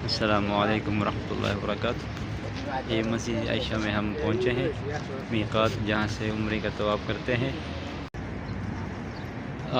अस्सलामुअलैकुम वरहमतुल्लाहि वबरकातुहू। ये मस्जिद आयशा में हम पहुँचे हैं, मीक़ात जहाँ से उम्रे का तवाफ़ करते हैं।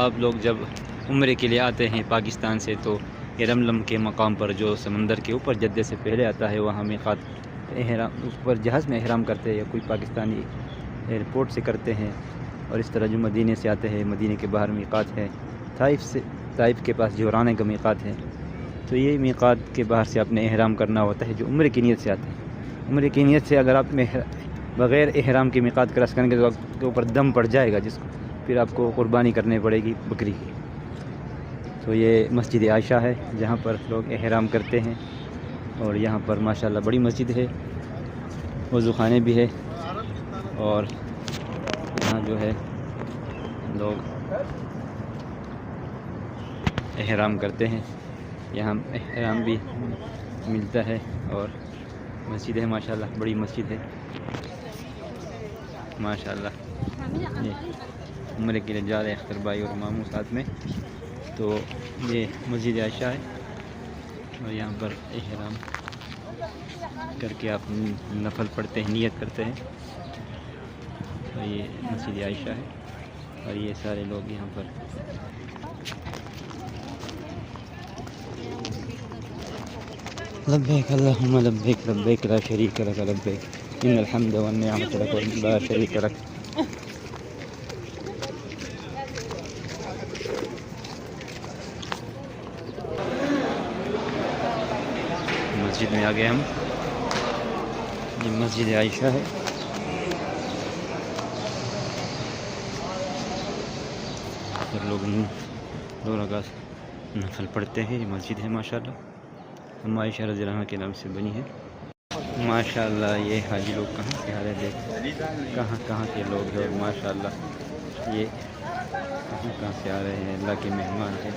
आप लोग जब उम्रे के लिए आते हैं पाकिस्तान से तो यरमलम के मकाम पर जो समंदर के ऊपर जद्दे से पहले आता है वहाँ मीक़ात एहराम उस पर जहाज़ में एहराम करते हैं या कोई पाकिस्तानी एयरपोर्ट से करते हैं। और इस तरह जो मदीने से आते हैं, मदीने के बाहर मीक़ात है, ताइफ के पास जोराने का मीक़ात है। तो ये मीक़ात के बाहर से आपने एहराम करना होता है जो उम्रे की नीयत से आते हैं। उम्रे की नीयत से अगर आप बग़ैर एहराम के मीक़ात क्रॉस करेंगे तो आपके ऊपर दम पड़ जाएगा, जिसको फिर आपको कुर्बानी करनी पड़ेगी बकरी की। तो ये मस्जिद आयशा है जहाँ पर लोग एहराम करते हैं। और यहाँ पर माशाल्लाह बड़ी मस्जिद है, वज़ू खाने भी है। और यहाँ जो है लोग एहराम करते हैं, यहाँ एहराम भी मिलता है। और मस्जिद है माशाल्लाह, बड़ी मस्जिद है माशाल्लाह। ये उम्रे के लिए जा रहे हैं अख्तर भाई और मामू साथ में। तो ये मस्जिद आयशा है और यहाँ पर एहराम करके आप नफल पढ़ते हैं, नियत करते हैं। तो ये मस्जिद आयशा है और ये सारे लोग यहाँ पर लब्बैक अल्लाहुम्मा लब्बैक लब्बैक ला शरीक लक लब्बैक इन्नल हम्द वन निअमत लक ला शरीक लक। मस्जिद में आ गए हम। ये मस्जिद आयशा है। और लोग दो रकात नफल पढ़ते हैं। ये मस्जिद है माशाल्लाह, हम आयशा रज़ी अल्लाह के नाम से बनी है माशाल्लाह। ये हाजी लोग कहाँ से आ रहे हैं, कहाँ के लोग हैं। और माशाल्लाह ये कहाँ से आ रहे हैं, अल्लाह के मेहमान हैं।